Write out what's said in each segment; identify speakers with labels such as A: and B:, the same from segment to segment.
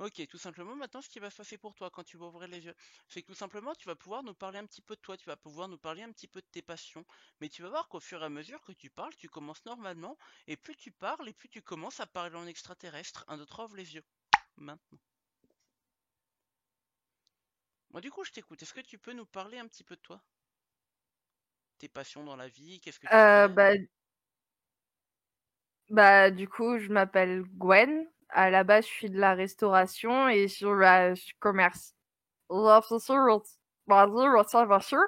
A: Ok, tout simplement, maintenant, ce qui va se passer pour toi quand tu vas ouvrir les yeux, c'est que tout simplement, tu vas pouvoir nous parler un petit peu de toi, tu vas pouvoir nous parler un petit peu de tes passions, mais tu vas voir qu'au fur et à mesure que tu parles, tu commences normalement, et plus tu parles, et plus tu commences à parler en extraterrestre. Un, deux, trois, ouvre les yeux. Maintenant. Moi, du coup, je t'écoute. Est-ce que tu peux nous parler un petit peu de toi? Tes passions dans la vie, qu'est-ce que tu
B: Euh,
A: fais?
B: bah, du coup, je m'appelle Gwen. À la base, je suis de la restauration et je suis commerce. L'officier, m'a dit, monsieur, monsieur,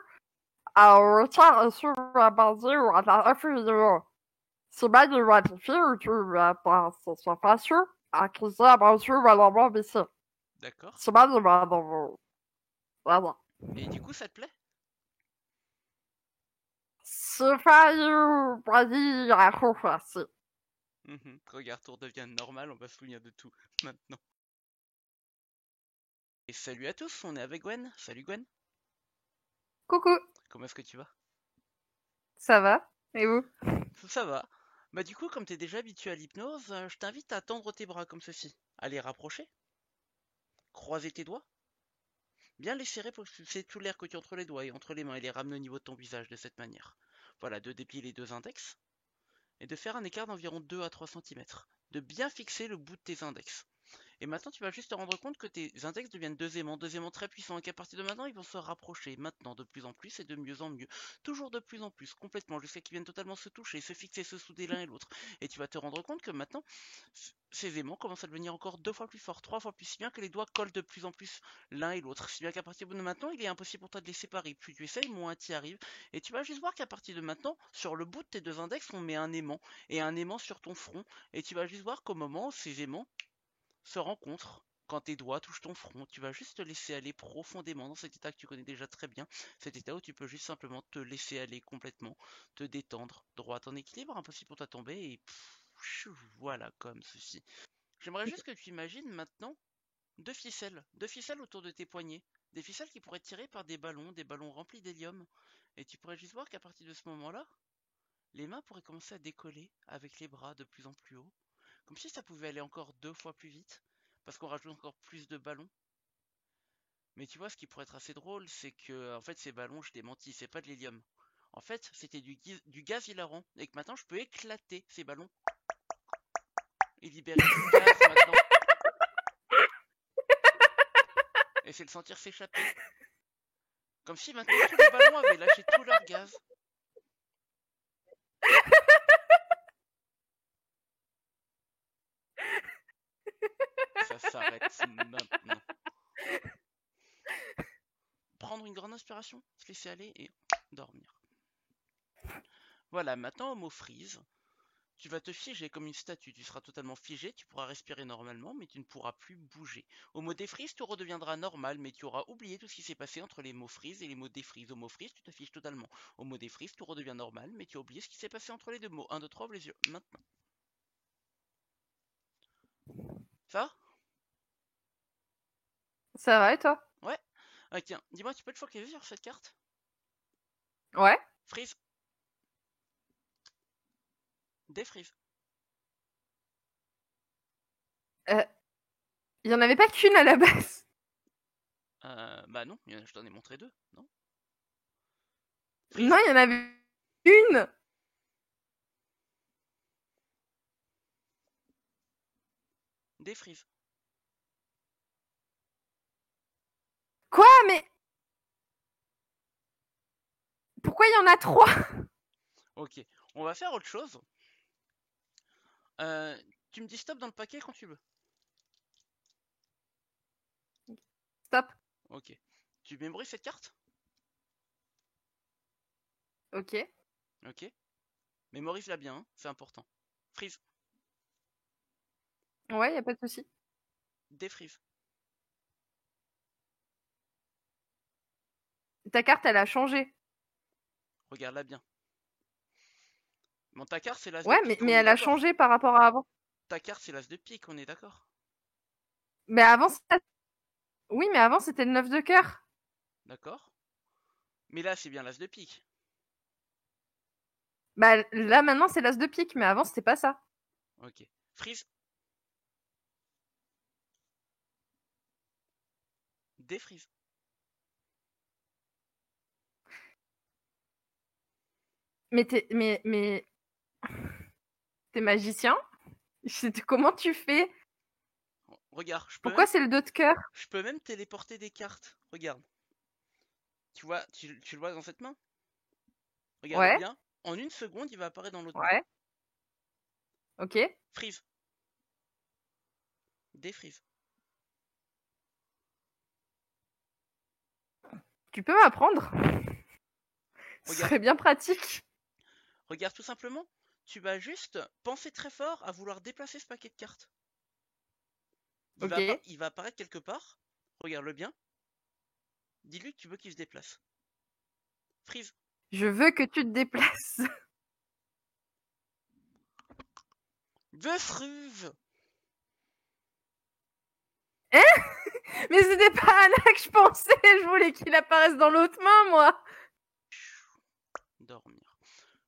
B: tiens, sur la base, c'est bien de modifier ou tu c'est pas sûr. À qui c'est, monsieur, malheureusement, mais
A: D'accord.
B: c'est bien de modifier. Voilà.
A: Et du coup, ça te plaît?
B: C'est failli, vas-y, à confesser.
A: Regarde, tout redevient normal, on va se souvenir de tout maintenant. Et salut à tous, on est avec Gwen. Salut Gwen,
B: Coucou,
A: comment est-ce que tu vas?
B: ça va? Et vous?
A: Ça va. Bah du coup, comme t'es déjà habitué à l'hypnose, je t'invite à tendre tes bras comme ceci. À les rapprocher, croiser tes doigts, bien les serrer pour expulser tout l'air que tu as entre les doigts et entre les mains et les ramener au niveau de ton visage de cette manière. Voilà, de déplier les deux index et de faire un écart d'environ 2 à 3 cm. De bien fixer le bout de tes index. Et maintenant, tu vas juste te rendre compte que tes index deviennent deux aimants très puissants et qu'à partir de maintenant, ils vont se rapprocher maintenant de plus en plus et de mieux en mieux. Toujours de plus en plus, complètement, jusqu'à qu'ils viennent totalement se toucher, se fixer, se souder l'un et l'autre. Et tu vas te rendre compte que maintenant, ces aimants commencent à devenir encore 2 fois plus forts, 3 fois plus, si bien que les doigts collent de plus en plus l'un et l'autre. Si bien qu'à partir de maintenant, il est impossible pour toi de les séparer. Plus tu essayes, moins tu y arrives. Et tu vas juste voir qu'à partir de maintenant, sur le bout de tes deux index, on met un aimant et un aimant sur ton front. Et tu vas juste voir qu'au moment où ces aimants se rencontrent, quand tes doigts touchent ton front, tu vas juste te laisser aller profondément dans cet état que tu connais déjà très bien, cet état où tu peux juste simplement te laisser aller complètement, te détendre, droit en équilibre, impossible pour toi de tomber, et voilà comme ceci. J'aimerais juste que tu imagines maintenant deux ficelles autour de tes poignets, des ficelles qui pourraient être tirées par des ballons remplis d'hélium, et tu pourrais juste voir qu'à partir de ce moment-là, les mains pourraient commencer à décoller avec les bras de plus en plus haut, comme si ça pouvait aller encore 2 fois plus vite, parce qu'on rajoute encore plus de ballons. Mais tu vois, ce qui pourrait être assez drôle, c'est que, en fait, ces ballons, je t'ai menti, c'est pas de l'hélium. En fait, c'était du gaz hilarant, et que maintenant, je peux éclater ces ballons et libérer du gaz maintenant, et c'est le sentir s'échapper. Comme si maintenant, tous les ballons avaient lâché tout leur gaz. Ça s'arrête maintenant. Prendre une grande inspiration, se laisser aller et dormir. Voilà, maintenant, au mot freeze. Tu vas te figer comme une statue, tu seras totalement figé, tu pourras respirer normalement, mais tu ne pourras plus bouger. Au mot défrise, tout redeviendra normal, mais tu auras oublié tout ce qui s'est passé entre les mots freeze et les mots défrise. Au mot freeze, tu te figes totalement. Au mot défrise, tout redevient normal, mais tu as oublié ce qui s'est passé entre les deux mots. 1, 2, 3, ouvre les yeux, maintenant. Ça va?
B: Ça va et toi?
A: Ouais. Ah, tiens, dis-moi, tu peux te focaliser sur cette carte?
B: Ouais.
A: Freeze, défrise.
B: Il y en avait pas qu'une à la base.
A: Bah non, je t'en ai montré deux, non?
B: Non,
A: Freeze,
B: il y en avait une.
A: défrise.
B: Quoi? Mais pourquoi il y en a trois?
A: Ok, on va faire autre chose. Euh, tu me dis stop dans le paquet quand tu veux.
B: Stop.
A: Ok. Tu mémorises cette carte?
B: Ok.
A: Ok. Mémorise-la bien, hein, c'est important. Freeze,
B: Ouais, y a pas de souci.
A: défreeze.
B: Ta carte, elle a changé.
A: Regarde-la bien. Bon, ta carte, c'est l'as de
B: Ouais,
A: pique,
B: mais
A: on est
B: elle a
A: d'accord.
B: changé par rapport à avant.
A: Ta carte, c'est l'as de pique, on est d'accord.
B: Mais avant, oui, mais avant, c'était le 9 de cœur.
A: D'accord. Mais là, c'est bien l'as de pique.
B: Bah là, maintenant, c'est l'as de pique, mais avant, c'était pas ça.
A: Ok. Freeze, Défrise.
B: Mais t'es magicien? Comment tu fais?
A: Regarde,
B: Pourquoi c'est le 2 de cœur?
A: je peux même téléporter des cartes. Regarde. Tu vois, tu le vois dans cette main? Regarde
B: Ouais,
A: bien. En une seconde, il va apparaître dans l'autre main.
B: ouais, ok.
A: Freeze. Défrise.
B: Tu peux m'apprendre? Ce
A: Regarde.
B: serait bien pratique.
A: Regarde tout simplement. Tu vas juste penser très fort à vouloir déplacer ce paquet de cartes.
B: Ok.
A: Il va apparaître quelque part. Regarde-le bien. Dis-lui que tu veux qu'il se déplace. Freeze.
B: Je veux que tu te déplaces.
A: Defruve.
B: Mais c'était pas à là que je pensais. Je voulais qu'il apparaisse dans l'autre main, moi.
A: Dormir.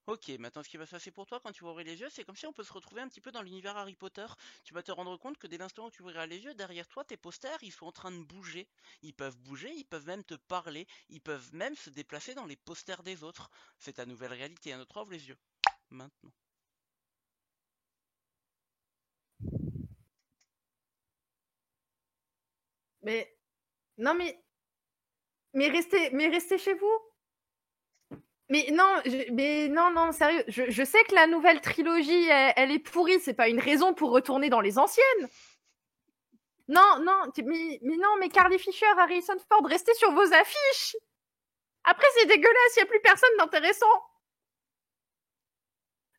A: Ok, maintenant ce qui va se passer pour toi quand tu vas ouvrir les yeux, c'est comme si on peut se retrouver un petit peu dans l'univers Harry Potter. Tu vas te rendre compte que dès l'instant où tu ouvriras les yeux, derrière toi, tes posters, ils sont en train de bouger. Ils peuvent bouger, ils peuvent même te parler, ils peuvent même se déplacer dans les posters des autres. C'est ta nouvelle réalité. Un autre ouvre les yeux. Maintenant.
B: Mais non, mais restez chez vous. Mais non, sérieux. Je sais que la nouvelle trilogie, elle est pourrie. C'est pas une raison pour retourner dans les anciennes. Non, mais non, mais Carly Fisher, Harrison Ford, restez sur vos affiches. Après, c'est dégueulasse. Y a plus personne d'intéressant.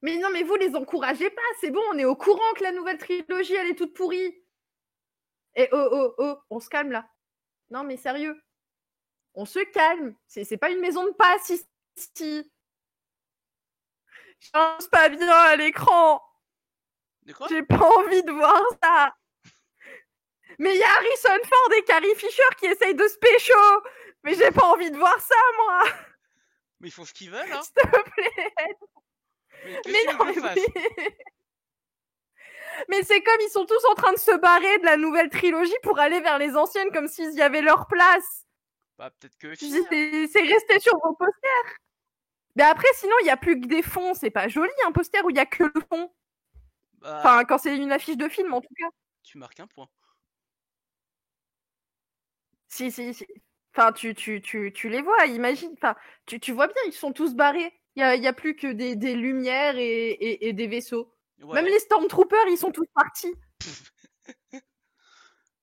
B: Mais non, mais vous les encouragez pas. C'est bon, on est au courant que la nouvelle trilogie, elle est toute pourrie. Et oh, on se calme là. Non, mais sérieux. On se calme. C'est pas une maison de passe ici. Je pense pas bien à l'écran.
A: De quoi?
B: J'ai pas envie de voir ça. Mais il y a Harrison Ford et Carrie Fisher qui essayent de se pécho. Mais j'ai pas envie de voir ça, moi.
A: Mais ils font ce qu'ils veulent, hein?
B: S'il te plaît.
A: Mais qu'est-ce
B: Mais
A: que tu veux
B: non,
A: que je fasse?
B: mais c'est comme ils sont tous en train de se barrer de la nouvelle trilogie pour aller vers les anciennes comme s'ils y avaient leur place.
A: Bah, peut-être que si, hein.
B: C'est resté sur vos posters. Mais après, sinon, il y a plus que des fonds. C'est pas joli, un poster où il y a que le fond.
A: Bah,
B: Enfin, quand c'est une affiche de film, en tout cas.
A: tu marques un point.
B: Si. Enfin, tu les vois, imagine. Enfin, tu vois bien, ils sont tous barrés. Il y a plus que des lumières et des vaisseaux. Même
A: Ouais.
B: les Stormtroopers, ils sont tous partis.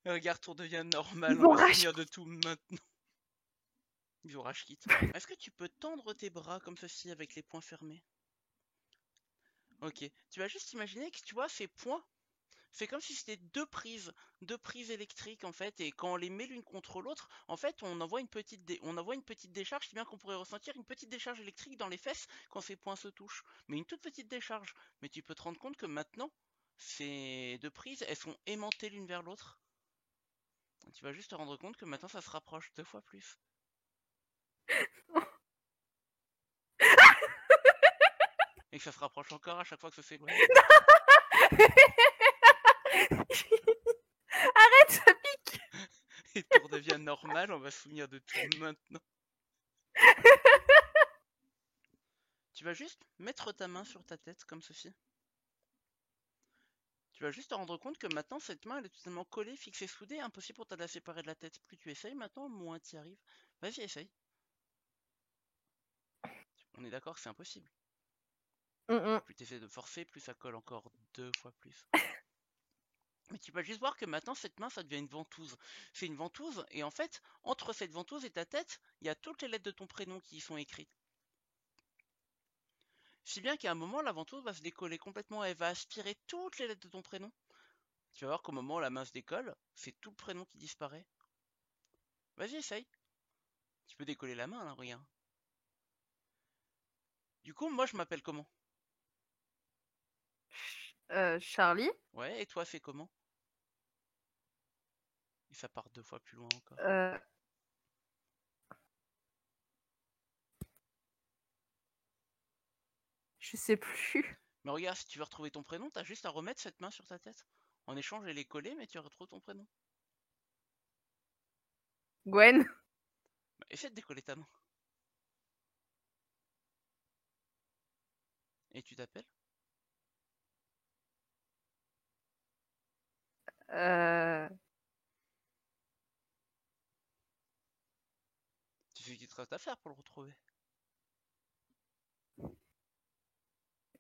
A: Regarde, tout devient normal,
B: Ils
A: on
B: ont
A: va se
B: racheté.
A: souvenir de tout maintenant. Ils ont rage quitte. Est-ce que tu peux tendre tes bras comme ceci avec les poings fermés? Ok. Tu vas juste imaginer que tu vois ces points. C'est comme si c'était deux prises électriques en fait, et quand on les met l'une contre l'autre, en fait, on envoie une petite décharge, si bien qu'on pourrait ressentir une petite décharge électrique dans les fesses quand ces points se touchent. Mais une toute petite décharge. Mais tu peux te rendre compte que maintenant, ces deux prises, elles sont aimantées l'une vers l'autre. Tu vas juste te rendre compte que maintenant ça se rapproche 2 fois plus. Et que ça se rapproche encore à chaque fois que ça s'éloigne.
B: Arrête, ça pique.
A: Et tout redevient normal, on va se souvenir de tout maintenant. Tu vas juste mettre ta main sur ta tête comme ceci. Tu vas juste te rendre compte que maintenant cette main elle est totalement collée, fixée, soudée, impossible pour toi de la séparer de la tête. Plus tu essayes maintenant, moins tu y arrives. Vas-y, essaye. On est d'accord que c'est impossible. Plus tu essaies de forcer, plus ça colle encore 2 fois plus. Mais tu vas juste voir que maintenant cette main ça devient une ventouse. C'est une ventouse et en fait, entre cette ventouse et ta tête, il y a toutes les lettres de ton prénom qui y sont écrites. Si bien qu'à un moment, la ventouse va se décoller complètement, elle va aspirer toutes les lettres de ton prénom. Tu vas voir qu'au moment où la main se décolle, c'est tout le prénom qui disparaît. Vas-y, essaye. Tu peux décoller la main là, regarde. Du coup, moi je m'appelle comment?
B: Charlie.
A: Ouais, et toi c'est comment? Et ça part 2 fois plus loin encore.
B: Je sais plus.
A: Mais regarde, si tu veux retrouver ton prénom, t'as juste à remettre cette main sur ta tête. En échange, elle est collée, mais tu retrouves ton prénom.
B: Gwen.
A: Bah, essaie de décoller ta main. Et tu t'appelles? Tu fais qu'il te reste à faire pour le retrouver.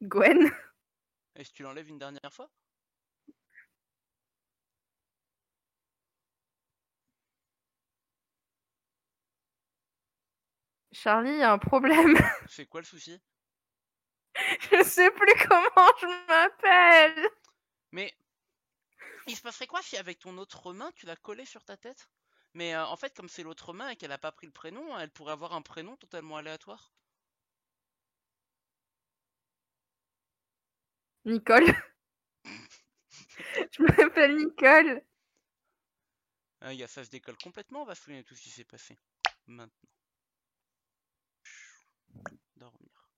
B: Gwen.
A: Et si tu l'enlèves une dernière fois?
B: Charlie, il y a un problème.
A: C'est quoi le souci?
B: Je sais plus comment je m'appelle.
A: Mais il se passerait quoi si avec ton autre main tu la collais sur ta tête? Mais en fait, comme c'est l'autre main et qu'elle a pas pris le prénom, elle pourrait avoir un prénom totalement aléatoire.
B: Nicole. Je m'appelle Nicole.
A: Ça se décolle complètement, on va se souvenir de tout ce qui s'est passé. Maintenant. Dormir.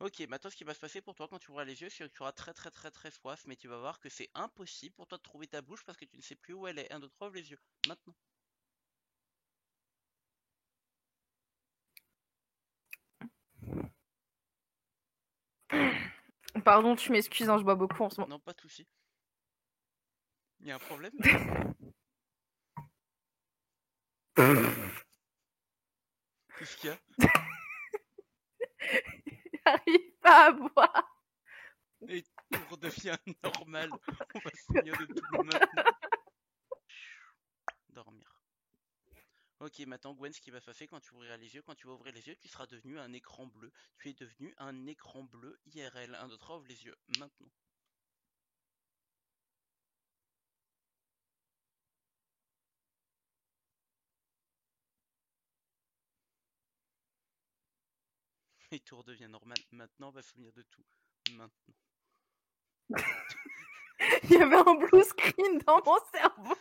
A: Ok, maintenant ce qui va se passer pour toi quand tu ouvras les yeux, c'est que tu auras très soif, mais tu vas voir que c'est impossible pour toi de trouver ta bouche parce que tu ne sais plus où elle est. 1, 2, 3, ouvre les yeux. Maintenant.
B: Pardon, tu m'excuses, hein, je bois beaucoup en ce moment.
A: Non, pas de soucis. Il y a un problème? Qu'est-ce qu'il y a?
B: J'arrive pas à boire.
A: Et tout redevient normal. On va se souvenir de tout maintenant. Dormir. Ok, maintenant Gwen, ce qui va se passer quand tu ouvriras les yeux, quand tu vas ouvrir les yeux, tu seras devenu un écran bleu. Tu es devenu un écran bleu IRL. 1, 2, 3, ouvre les yeux. Maintenant. Et tout redevient normal. Maintenant, on va se souvenir de tout. Maintenant.
B: Il y avait un blue screen dans mon cerveau.